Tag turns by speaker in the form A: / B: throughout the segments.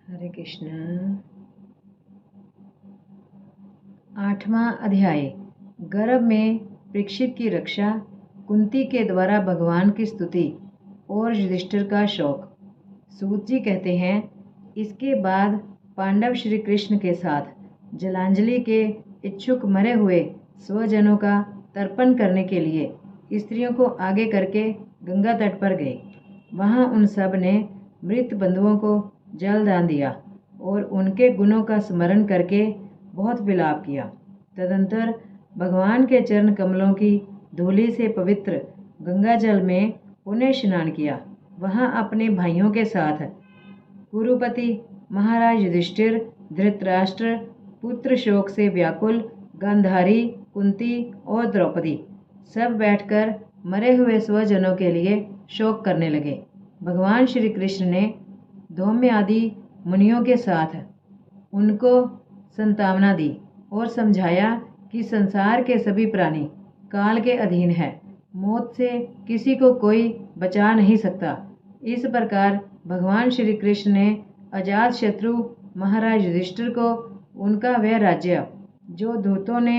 A: हरे कृष्ण। 8वां अध्याय। गर्भ में परीक्षित की रक्षा, कुंती के द्वारा भगवान की स्तुति और युधिष्ठिर का शोक। सूत जी कहते हैं, इसके बाद पांडव श्री कृष्ण के साथ जलांजलि के इच्छुक मरे हुए स्वजनों का तर्पण करने के लिए स्त्रियों को आगे करके गंगा तट पर गए। वहां उन सब ने मृत बंधुओं को जल दान दिया और उनके गुणों का स्मरण करके बहुत विलाप किया। तदंतर भगवान के चरण कमलों की धूलि से पवित्र गंगा जल में पुण्य स्नान किया। वहां अपने भाइयों के साथ कुरुपति महाराज युधिष्ठिर, धृतराष्ट्र पुत्र शोक से व्याकुल, गांधारी, कुंती और द्रौपदी सब बैठकर मरे हुए स्वजनों के लिए शोक करने लगे। भगवान श्री कृष्ण ने धौम्य आदि मुनियों के साथ उनको संतावना दी और समझाया कि संसार के सभी प्राणी काल के अधीन है, मौत से किसी को कोई बचा नहीं सकता। इस प्रकार भगवान श्री कृष्ण ने अजात शत्रु महाराज युधिष्ठिर को उनका वह राज्य जो दूतों ने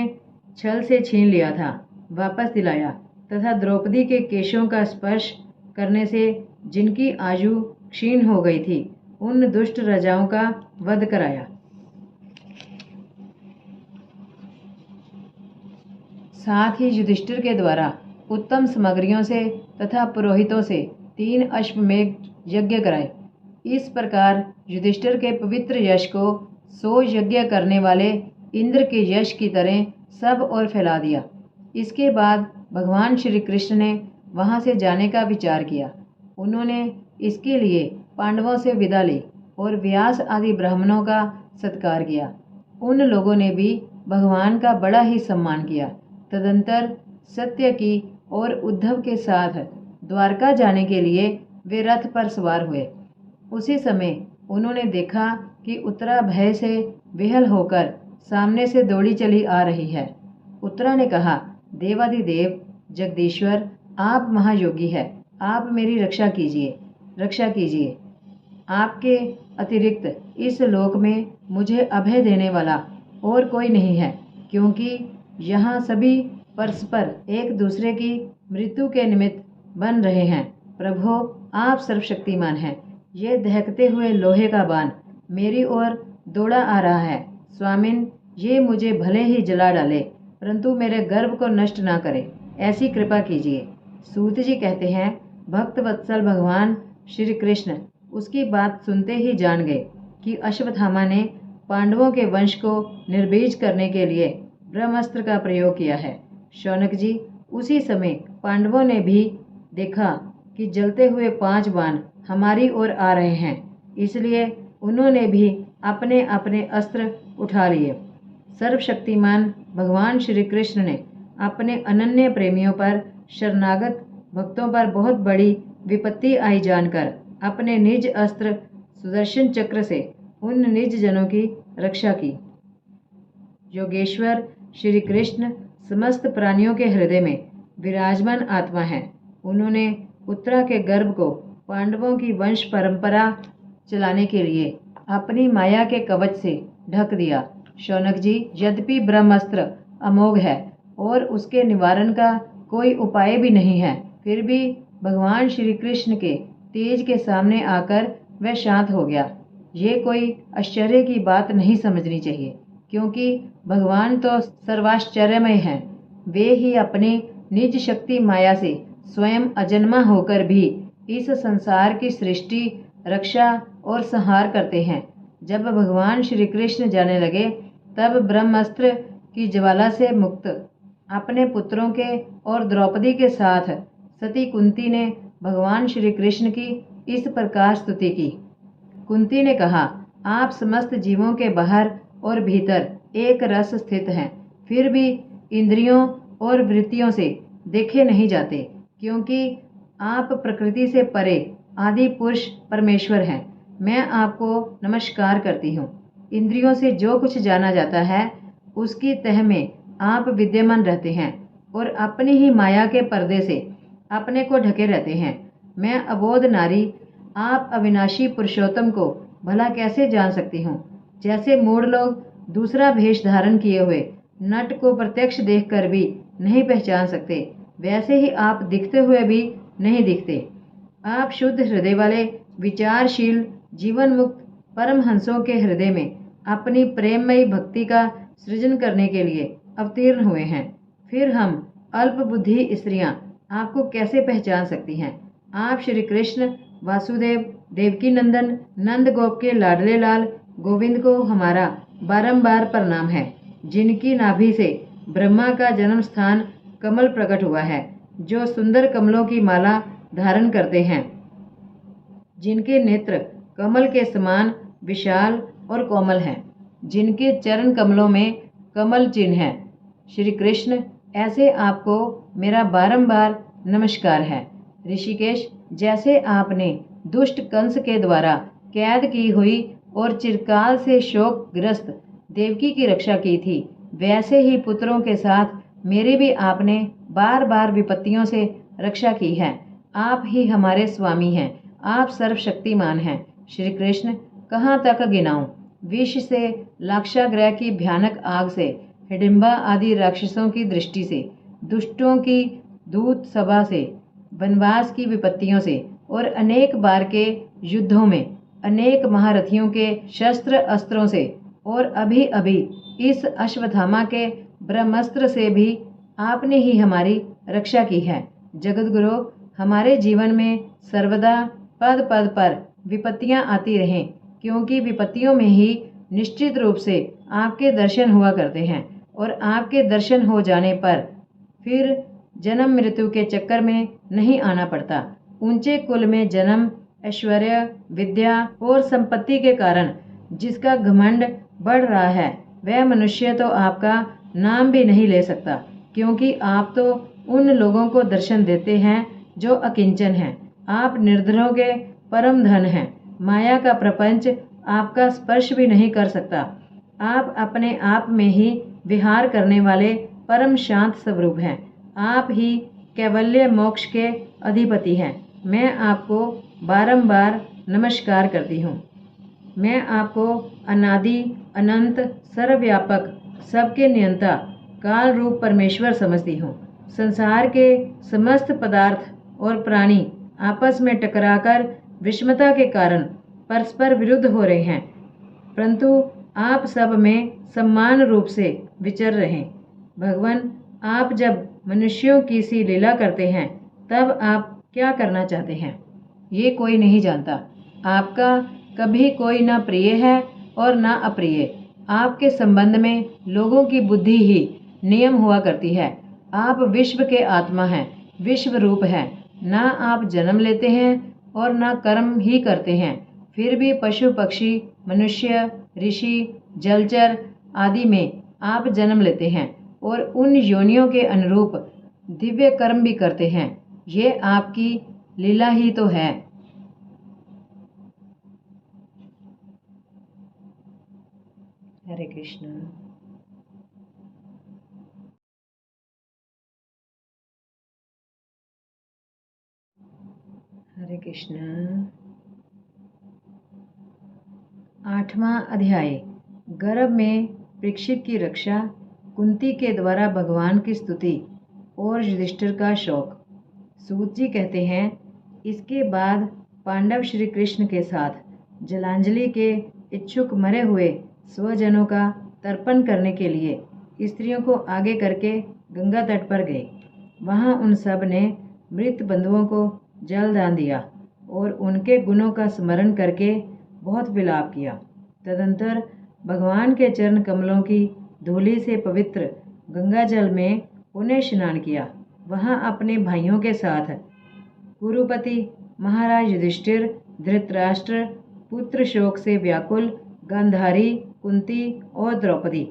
A: छल से छीन लिया था वापस दिलाया तथा द्रौपदी के केशों का स्पर्श करने से जिनकी आयु क्षीण हो गई थी उन दुष्ट राजाओं का वध कराया। साथ ही युधिष्ठिर के द्वारा उत्तम सामग्रियों से तथा पुरोहितों से 3 अश्वमेध यज्ञ कराए। इस प्रकार युधिष्ठिर के पवित्र यश को 100 यज्ञ करने वाले इंद्र के यश की तरह सब ओर फैला दिया। इसके बाद भगवान श्री कृष्ण ने वहां से जाने का विचार किया। उन्होंने इसके लिए पांडवों से विदा ली और व्यास आदि ब्राह्मणों का सत्कार किया। उन लोगों ने भी भगवान का बड़ा ही सम्मान किया। तदंतर सत्यकी और उद्धव के साथ द्वारका जाने के लिए वे रथ पर सवार हुए। उसी समय उन्होंने देखा कि उत्तरा भय से विहल होकर सामने से दौड़ी चली आ रही है। उत्तरा ने कहा, देवादिदेव जगदीश्वर, आप महायोगी है, आप मेरी रक्षा कीजिए। आपके अतिरिक्त इस लोक में मुझे अभय देने वाला और कोई नहीं है, क्योंकि यहाँ सभी परस्पर एक दूसरे की मृत्यु के निमित्त बन रहे हैं। प्रभो, आप सर्वशक्तिमान हैं। ये दहकते हुए लोहे का बाण मेरी ओर दौड़ा आ रहा है। स्वामिन, ये मुझे भले ही जला डाले, परंतु मेरे गर्भ को नष्ट ना करे, ऐसी कृपा कीजिए। सूत जी कहते हैं, भक्त वत्सल भगवान श्री कृष्ण उसकी बात सुनते ही जान गए कि अश्वत्थामा ने पांडवों के वंश को निर्बीज करने के लिए ब्रह्मास्त्र का प्रयोग किया है। शौनक जी, उसी समय पांडवों ने भी देखा कि जलते हुए 5 बाण हमारी ओर आ रहे हैं, इसलिए उन्होंने भी अपने अपने अस्त्र उठा लिए। सर्वशक्तिमान भगवान श्री कृष्ण ने अपने अनन्य प्रेमियों पर, शरणागत भक्तों पर बहुत बड़ी विपत्ति आई जानकर अपने निज अस्त्र सुदर्शन चक्र से उन निज जनों की रक्षा की। योगेश्वर श्री कृष्ण समस्त प्राणियों के हृदय में विराजमान आत्मा है। उन्होंने उत्तरा के गर्भ को पांडवों की वंश परंपरा चलाने के लिए अपनी माया के कवच से ढक दिया। शौनक जी, यद्यपि ब्रह्मास्त्र अमोघ है और उसके निवारण का कोई उपाय भी नहीं है, फिर भी भगवान श्री कृष्ण के तेज के सामने आकर वह शांत हो गया। ये कोई आश्चर्य की बात नहीं समझनी चाहिए, क्योंकि भगवान तो सर्वाश्चर्यमय हैं। वे ही अपनी निज शक्ति माया से स्वयं अजन्मा होकर भी इस संसार की सृष्टि, रक्षा और संहार करते हैं। जब भगवान श्री कृष्ण जाने लगे, तब ब्रह्मास्त्र की ज्वाला से मुक्त अपने पुत्रों के और द्रौपदी के साथ सती कुंती ने भगवान श्री कृष्ण की इस प्रकार स्तुति की। कुंती ने कहा, आप समस्त जीवों के बाहर और भीतर एक रस स्थित हैं, फिर भी इंद्रियों और वृत्तियों से देखे नहीं जाते, क्योंकि आप प्रकृति से परे आदि पुरुष परमेश्वर हैं। मैं आपको नमस्कार करती हूँ। इंद्रियों से जो कुछ जाना जाता है उसकी तह में आप विद्यमान रहते हैं और अपनी ही माया के पर्दे से अपने को ढके रहते हैं। मैं अबोध नारी, आप अविनाशी पुरुषोत्तम को भला कैसे जान सकती हूँ। जैसे मूढ़ लोग दूसरा भेष धारण किए हुए नट को प्रत्यक्ष देखकर भी नहीं पहचान सकते, वैसे ही आप दिखते हुए भी नहीं दिखते। आप शुद्ध हृदय वाले विचारशील जीवन मुक्त परमहंसों के हृदय में अपनी प्रेममयी भक्ति का सृजन करने के लिए अवतीर्ण हुए हैं। फिर हम अल्प बुद्धि स्त्रियां आपको कैसे पहचान सकती हैं। आप श्री कृष्ण वासुदेव देवकी नंदन नंद गोप के लाडले लाल गोविंद को हमारा बारंबार प्रणाम है, जिनकी नाभि से ब्रह्मा का जन्म स्थान कमल प्रकट हुआ है, जो सुंदर कमलों की माला धारण करते हैं, जिनके नेत्र कमल के समान विशाल और कोमल हैं, जिनके चरण कमलों में कमल चिन्ह है। श्री कृष्ण, ऐसे आपको मेरा बारंबार नमस्कार है। ऋषिकेश, जैसे आपने दुष्ट कंस के द्वारा कैद की हुई और चिरकाल से शोकग्रस्त देवकी की रक्षा की थी, वैसे ही पुत्रों के साथ मेरी भी आपने बार बार विपत्तियों से रक्षा की है। आप ही हमारे स्वामी हैं, आप सर्वशक्तिमान हैं। श्री कृष्ण, कहाँ तक गिनाऊं? विष से, लाक्षागृह की भयानक आग से, हिडिंबा आदि राक्षसों की दृष्टि से, दुष्टों की दूत सभा से, वनवास की विपत्तियों से और अनेक बार के युद्धों में अनेक महारथियों के शस्त्र अस्त्रों से और अभी अभी इस अश्वत्थामा के ब्रह्मास्त्र से भी आपने ही हमारी रक्षा की है। जगतगुरु, हमारे जीवन में सर्वदा पद पद पर विपत्तियां आती रहें, क्योंकि विपत्तियों में ही निश्चित रूप से आपके दर्शन हुआ करते हैं और आपके दर्शन हो जाने पर फिर जन्म मृत्यु के चक्कर में नहीं आना पड़ता। ऊंचे कुल में जन्म, ऐश्वर्य, विद्या और संपत्ति के कारण जिसका घमंड बढ़ रहा है, वह मनुष्य तो आपका नाम भी नहीं ले सकता, क्योंकि आप तो उन लोगों को दर्शन देते हैं जो अकिंचन हैं। आप निर्धनों के परम धन हैं। माया का प्रपंच आपका स्पर्श भी नहीं कर सकता। आप अपने आप में ही विहार करने वाले परम शांत स्वरूप हैं। आप ही कैवल्य मोक्ष के अधिपति हैं। मैं आपको बारंबार नमस्कार करती हूँ। मैं आपको अनादि अनंत सर्वव्यापक सबके नियंता काल रूप परमेश्वर समझती हूँ। संसार के समस्त पदार्थ और प्राणी आपस में टकराकर विषमता के कारण परस्पर विरुद्ध हो रहे हैं, परंतु आप सब में समान रूप से विचर रहें। भगवान, आप जब मनुष्यों की सी लीला करते हैं, तब आप क्या करना चाहते हैं, ये कोई नहीं जानता। आपका कभी कोई ना प्रिय है और ना अप्रिय। आपके संबंध में लोगों की बुद्धि ही नियम हुआ करती है। आप विश्व के आत्मा हैं, विश्व रूप हैं। ना आप जन्म लेते हैं और ना कर्म ही करते हैं, फिर भी पशु पक्षी मनुष्य ऋषि जलचर आदि में आप जन्म लेते हैं और उन योनियों के अनुरूप दिव्य कर्म भी करते हैं। ये आपकी लीला ही तो है। हरे कृष्ण। हरे कृष्ण। 8वां अध्याय। गर्भ में परीक्षित की रक्षा, कुंती के द्वारा भगवान की स्तुति और युधिष्ठिर का शोक। सूत जी कहते हैं, इसके बाद पांडव श्री कृष्ण के साथ जलांजलि के इच्छुक मरे हुए स्वजनों का तर्पण करने के लिए स्त्रियों को आगे करके गंगा तट पर गए। वहां उन सब ने मृत बंधुओं को जल दान दिया और उनके गुणों का स्मरण करके बहुत विलाप किया। तदंतर भगवान के चरण कमलों की धूलि से पवित्र गंगा जल में पुण्य स्नान किया। वहां अपने भाइयों के साथ कुरुपति महाराज युधिष्ठिर, धृतराष्ट्र, पुत्र शोक से व्याकुल गांधारी, कुंती और द्रौपदी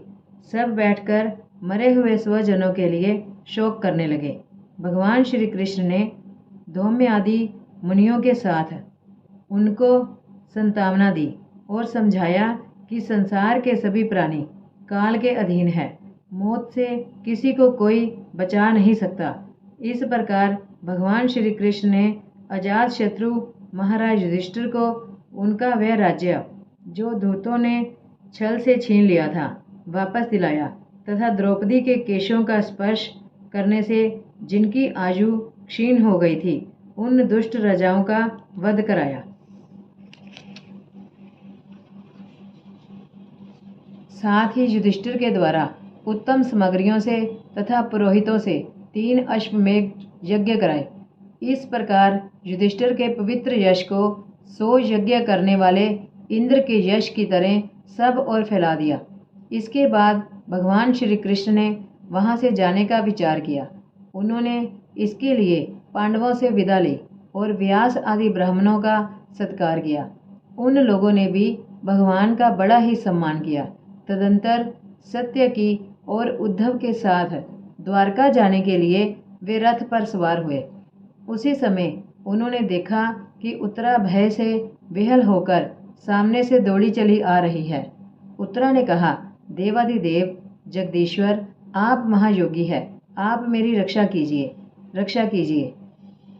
A: सब बैठकर मरे हुए स्वजनों के लिए शोक करने लगे। भगवान श्री कृष्ण ने धौम्य आदि मुनियों के साथ उनको संतावना दी और समझाया कि संसार के सभी प्राणी काल के अधीन है, मौत से किसी को कोई बचा नहीं सकता। इस प्रकार भगवान श्री कृष्ण ने अजात शत्रु महाराज युधिष्ठिर को उनका वह राज्य जो दूतों ने छल से छीन लिया था वापस दिलाया तथा द्रौपदी के केशों का स्पर्श करने से जिनकी आयु क्षीण हो गई थी उन दुष्ट राजाओं का वध कराया। साथ ही युधिष्ठिर के द्वारा उत्तम सामग्रियों से तथा पुरोहितों से 3 अश्वमेध यज्ञ कराए। इस प्रकार युधिष्ठिर के पवित्र यश को 100 यज्ञ करने वाले इंद्र के यश की तरह सब ओर फैला दिया। इसके बाद भगवान श्री कृष्ण ने वहां से जाने का विचार किया। उन्होंने इसके लिए पांडवों से विदा ली और व्यास आदि ब्राह्मणों का सत्कार किया। उन लोगों ने भी भगवान का बड़ा ही सम्मान किया। तदंतर सत्यकी और उद्धव के साथ द्वारका जाने के लिए वे रथ पर सवार हुए। उसी समय उन्होंने देखा कि उत्तरा भय से विहल होकर सामने से दौड़ी चली आ रही है। उत्तरा ने कहा, देवाधिदेव जगदीश्वर, आप महायोगी है, आप मेरी रक्षा कीजिए, रक्षा कीजिए।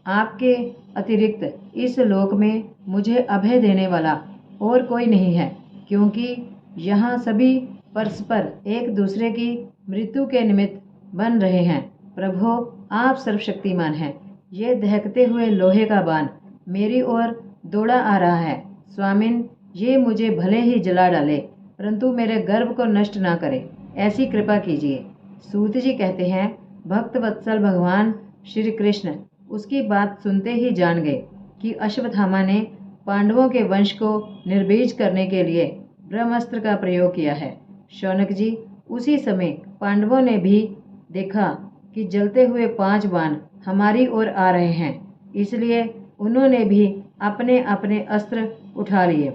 A: आपके अतिरिक्त इस लोक में मुझे अभय देने वाला और कोई नहीं है, क्योंकि यहाँ सभी परस्पर एक दूसरे की मृत्यु के निमित्त बन रहे हैं। प्रभो, आप सर्वशक्तिमान हैं। ये दहकते हुए लोहे का बाण मेरी ओर दौड़ा आ रहा है। स्वामिन, ये मुझे भले ही जला डाले, परंतु मेरे गर्भ को नष्ट ना करे, ऐसी कृपा कीजिए। सूत जी कहते हैं, भक्त वत्सल भगवान श्री कृष्ण उसकी बात सुनते ही जान गए कि अश्वत्थामा ने पांडवों के वंश को निर्बीज करने के लिए ब्रह्मास्त्र का प्रयोग किया है। शौनक जी, उसी समय पांडवों ने भी देखा कि जलते हुए 5 बाण हमारी ओर आ रहे हैं, इसलिए उन्होंने भी अपने अपने अस्त्र उठा लिए।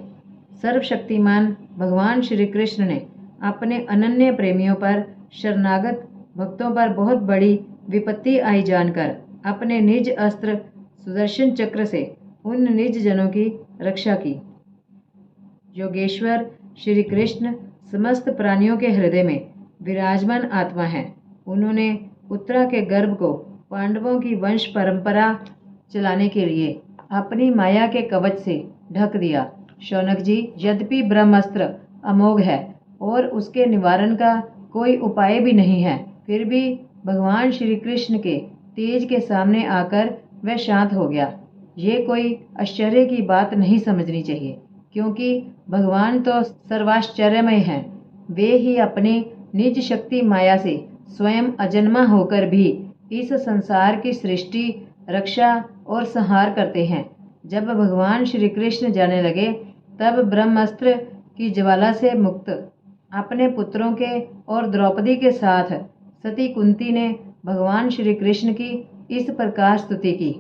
A: सर्वशक्तिमान भगवान श्री कृष्ण ने अपने अनन्य प्रेमियों पर, शरणागत भक्तों पर बहुत बड़ी विपत्ति आई जानकर अपने निज अस्त्र सुदर्शन चक्र से उन निज जनों की रक्षा की। योगेश्वर श्री कृष्ण समस्त प्राणियों के हृदय में विराजमान आत्मा है। उन्होंने उत्तरा के गर्भ को पांडवों की वंश परंपरा चलाने के लिए अपनी माया के कवच से ढक दिया। शौनक जी, यद्यपि ब्रह्मास्त्र अमोघ है और उसके निवारण का कोई उपाय भी नहीं है, फिर भी भगवान श्री कृष्ण के तेज के सामने आकर वह शांत हो गया। ये कोई आश्चर्य की बात नहीं समझनी चाहिए, क्योंकि भगवान तो सर्वाश्चर्यमय हैं। वे ही अपनी निज शक्ति माया से स्वयं अजन्मा होकर भी इस संसार की सृष्टि, रक्षा और संहार करते हैं। जब भगवान श्री कृष्ण जाने लगे, तब ब्रह्मास्त्र की ज्वाला से मुक्त अपने पुत्रों के और द्रौपदी के साथ सती कुंती ने भगवान श्री कृष्ण की इस प्रकार स्तुति की।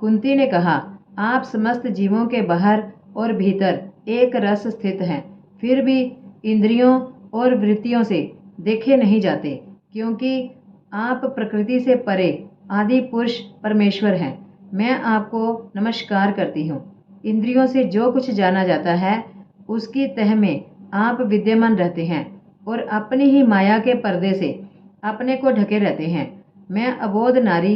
A: कुंती ने कहा, आप समस्त जीवों के बाहर और भीतर एक रस स्थित हैं, फिर भी इंद्रियों और वृत्तियों से देखे नहीं जाते, क्योंकि आप प्रकृति से परे आदि पुरुष परमेश्वर हैं। मैं आपको नमस्कार करती हूँ। इंद्रियों से जो कुछ जाना जाता है, उसकी तह में आप विद्यमान रहते हैं और अपनी ही माया के पर्दे से अपने को ढके रहते हैं। मैं अबोध नारी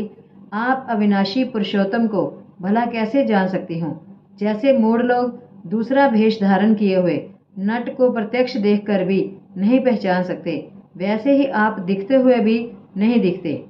A: आप अविनाशी पुरुषोत्तम को भला कैसे जान सकती हूँ। जैसे मूढ़ लोग दूसरा भेष धारण किए हुए नट को प्रत्यक्ष देखकर भी नहीं पहचान सकते, वैसे ही आप दिखते हुए भी नहीं दिखते।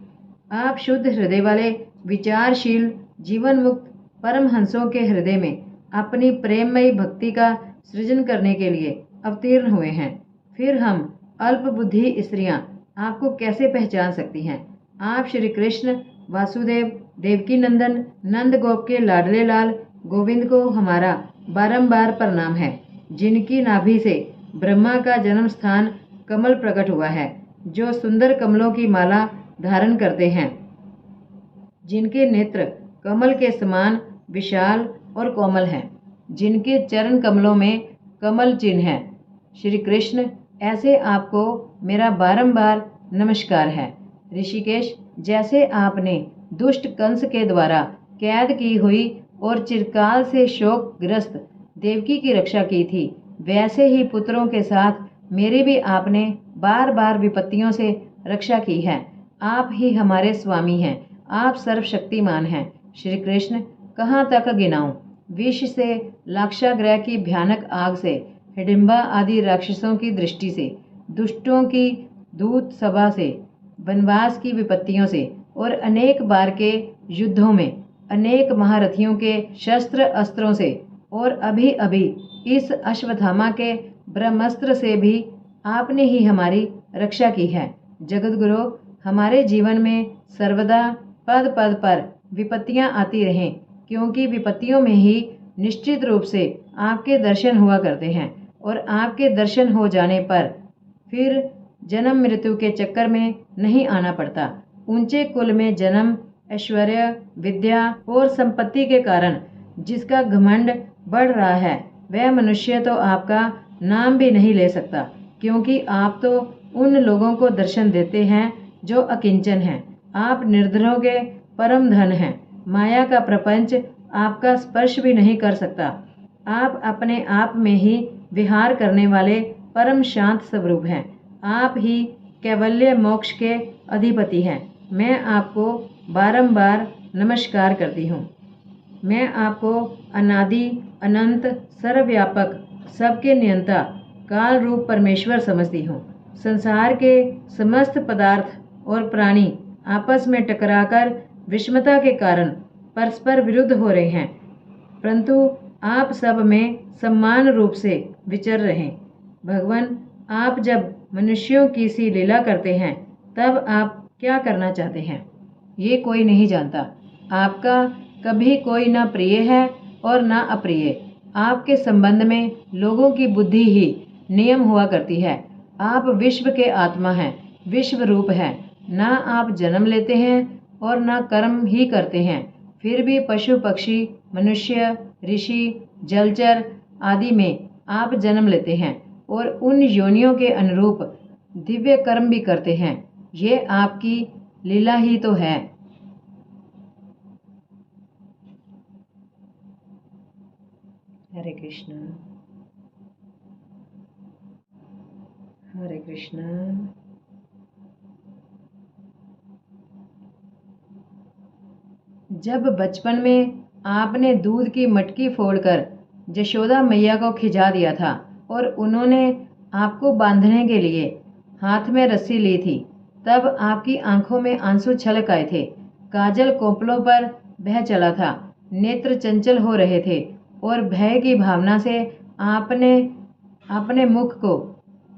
A: आप शुद्ध हृदय वाले विचारशील जीवन मुक्त परमहंसों के हृदय में अपनी प्रेममयी भक्ति का सृजन करने के लिए अवतीर्ण हुए हैं। फिर हम अल्प बुद्धि स्त्रियां आपको कैसे पहचान सकती हैं। आप श्री कृष्ण वासुदेव, देवकी नंदन, नंद गोप के लाडले लाल गोविंद को हमारा बारंबार प्रणाम है, जिनकी नाभि से ब्रह्मा का जन्म स्थान कमल प्रकट हुआ है, जो सुंदर कमलों की माला धारण करते हैं, जिनके नेत्र कमल के समान विशाल और कोमल हैं, जिनके चरण कमलों में कमल चिन्ह है। श्री कृष्ण, ऐसे आपको मेरा बारंबार नमस्कार है। ऋषिकेश, जैसे आपने दुष्ट कंस के द्वारा कैद की हुई और चिरकाल से शोकग्रस्त देवकी की रक्षा की थी, वैसे ही पुत्रों के साथ मेरी भी आपने बार बार विपत्तियों से रक्षा की है। आप ही हमारे स्वामी हैं, आप सर्वशक्तिमान हैं। श्री कृष्ण, कहाँ तक गिनाऊं। विष से लाक्षागृह की भयानक आग से हिडिंबा आदि राक्षसों की दृष्टि से, दुष्टों की दूत सभा से, वनवास की विपत्तियों से और अनेक बार के युद्धों में अनेक महारथियों के शस्त्र अस्त्रों से और अभी अभी इस अश्वत्थामा के ब्रह्मास्त्र से भी आपने ही हमारी रक्षा की है। जगतगुरु, हमारे जीवन में सर्वदा पद पद पर विपत्तियां आती रहें, क्योंकि विपत्तियों में ही निश्चित रूप से आपके दर्शन हुआ करते हैं और आपके दर्शन हो जाने पर फिर जन्म मृत्यु के चक्कर में नहीं आना पड़ता। ऊंचे कुल में जन्म, ऐश्वर्य, विद्या और संपत्ति के कारण जिसका घमंड बढ़ रहा है, वह मनुष्य तो आपका नाम भी नहीं ले सकता, क्योंकि आप तो उन लोगों को दर्शन देते हैं जो अकिंचन हैं। आप निर्धनों के परम धन हैं। माया का प्रपंच आपका स्पर्श भी नहीं कर सकता। आप अपने आप में ही विहार करने वाले परम शांत स्वरूप हैं। आप ही कैवल्य मोक्ष के अधिपति हैं। मैं आपको बारंबार नमस्कार करती हूँ। मैं आपको अनादि, अनंत, सर्वव्यापक, सबके नियंता, काल रूप परमेश्वर समझती हूँ। संसार के समस्त पदार्थ और प्राणी आपस में टकराकर विषमता के कारण परस्पर विरुद्ध हो रहे हैं, परंतु आप सब में समान रूप से विचर रहें। भगवान, आप जब मनुष्यों की सी लीला करते हैं, तब आप क्या करना चाहते हैं, ये कोई नहीं जानता। आपका कभी कोई ना प्रिय है और ना अप्रिय। आपके संबंध में लोगों की बुद्धि ही नियम हुआ करती है। आप विश्व के आत्मा हैं, विश्व रूप हैं। ना आप जन्म लेते हैं और ना कर्म ही करते हैं, फिर भी पशु पक्षी, मनुष्य, ऋषि, जलचर आदि में आप जन्म लेते हैं और उन योनियों के अनुरूप दिव्य कर्म भी करते हैं। ये आपकी लीला ही तो है। हरे कृष्ण, हरे कृष्ण। जब बचपन में आपने दूध की मटकी फोड़कर यशोदा मैया को खिजा दिया था और उन्होंने आपको बांधने के लिए हाथ में रस्सी ली थी, तब आपकी आंखों में आंसू छलक आए थे, काजल कोपलों पर बह चला था, नेत्र चंचल हो रहे थे और भय की भावना से आपने अपने मुख को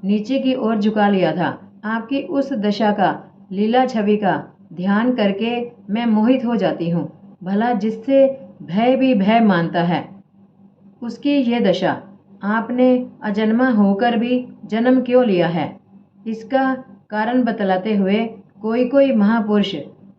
A: नीचे की ओर झुका लिया था। आपकी उस दशा का, लीला छवि का ध्यान करके मैं मोहित हो जाती हूँ। भला जिससे भय भी भय मानता है, उसकी ये दशा। आपने अजन्मा होकर भी जन्म क्यों लिया है, इसका कारण बतलाते हुए कोई कोई महापुरुष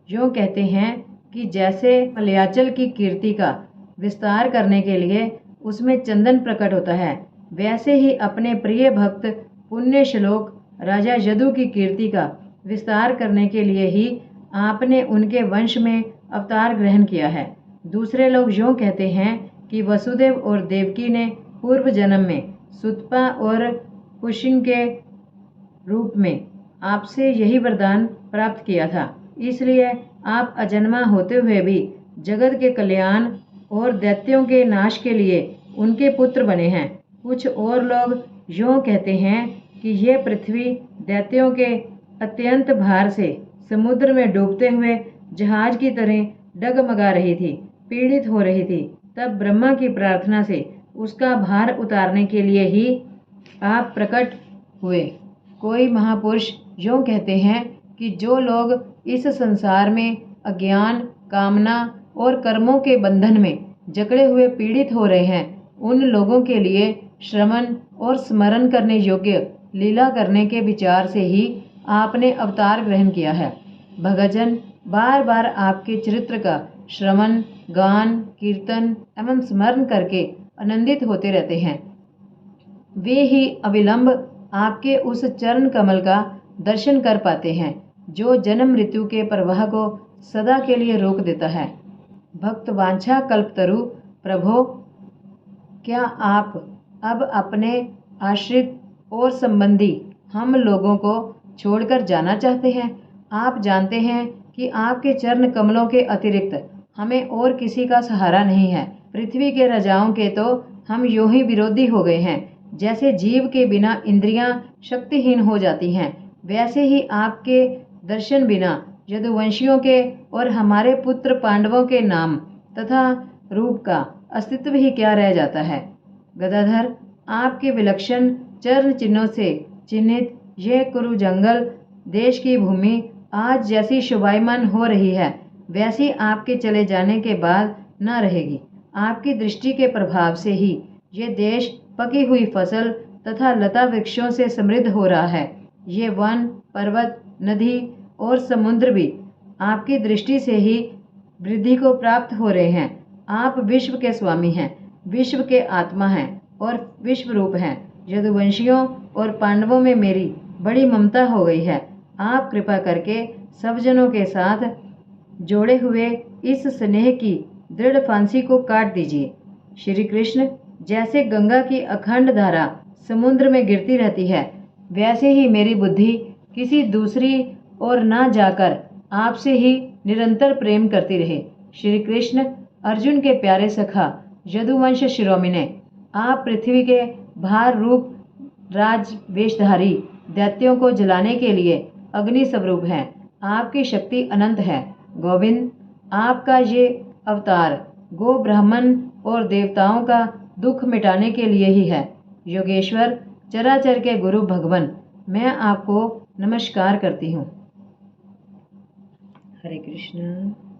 A: यूँ कहते हैं कि जैसे मलयाचल की कीर्ति का विस्तार करने के लिए उसमें चंदन प्रकट होता है, वैसे ही अपने प्रिय भक्त पुण्य श्लोक राजा यदु की कीर्ति का विस्तार करने के लिए ही आपने उनके वंश में अवतार ग्रहण किया है। दूसरे लोग यूँ कहते हैं कि वसुदेव और देवकी ने पूर्व जन्म में सुतपा और कुशिन के रूप में आपसे यही वरदान प्राप्त किया था, इसलिए आप अजन्मा होते हुए भी जगत के कल्याण और दैत्यों के नाश के लिए उनके पुत्र बने हैं। कुछ और लोग यूँ कहते हैं कि ये पृथ्वी दैत्यों के अत्यंत भार से समुद्र में डूबते हुए जहाज की तरह डगमगा रही थी, पीड़ित हो रही थी। तब ब्रह्मा की प्रार्थना से उसका भार उतारने के लिए ही आप प्रकट हुए। कोई महापुरुष यूँ कहते हैं कि जो लोग इस संसार में अज्ञान, कामना और कर्मों के बंधन में जकड़े हुए पीड़ित हो रहे हैं, उन लोगों के लिए श्रवण और स्मरण करने योग्य लीला करने के विचार से ही आपने अवतार ग्रहण किया है। भक्तजन बार बार आपके चरित्र का श्रवण, गान, कीर्तन एवं स्मरण करके आनंदित होते रहते हैं। वे ही अविलंब आपके उस चरण कमल का दर्शन कर पाते हैं, जो जन्म मृत्यु के प्रवाह को सदा के लिए रोक देता है। भक्त वांछा कल्पतरु प्रभो, क्या आप अब अपने आश्रित और संबंधी हम लोगों को छोड़कर जाना चाहते हैं? आप जानते हैं कि आपके चरण कमलों के अतिरिक्त हमें और किसी का सहारा नहीं है। पृथ्वी के राजाओं के तो हम यूं ही विरोधी हो गए हैं, जैसे जीव के बिना इंद्रियां शक्तिहीन हो जाती हैं, वैसे ही आपके दर्शन बिना यदुवंशियों के और हमारे पुत्र पांडवों के नाम तथा रूप का अस्तित्व ही क्या रह जाता है। गदाधर, आपके विलक्षण चरण चिन्हों से चिन्हित यह कुरु जंगल देश की भूमि आज जैसी शोभायमान हो रही है, वैसी आपके चले जाने के बाद न रहेगी। आपकी दृष्टि के प्रभाव से ही ये देश पकी हुई फसल तथा लता वृक्षों से समृद्ध हो रहा है। ये वन, पर्वत, नदी और समुद्र भी आपकी दृष्टि से ही वृद्धि को प्राप्त हो रहे हैं। आप विश्व के स्वामी हैं, विश्व के आत्मा हैं और विश्व रूप हैं। यदुवंशियों और पांडवों में मेरी बड़ी ममता हो गई है। आप कृपा करके सब जनों के साथ जोड़े हुए इस स्नेह की दृढ़ फांसी को काट दीजिए। श्री कृष्ण, जैसे गंगा की अखंड धारा समुद्र में गिरती रहती है, वैसे ही मेरी बुद्धि किसी दूसरी ओर ना जाकर आपसे ही निरंतर प्रेम करती रहे। श्री कृष्ण, अर्जुन के प्यारे सखा यदुवंश शिरोमणे, आप पृथ्वी के भार रूप राज वेशधारी दैत्यों को जलाने के लिए अग्नि स्वरूप हैं। आपकी शक्ति अनंत है। गोविंद, आपका ये अवतार गो ब्राह्मण और देवताओं का दुख मिटाने के लिए ही है। योगेश्वर, चराचर के गुरु भगवान, मैं आपको नमस्कार करती हूँ। हरे कृष्ण।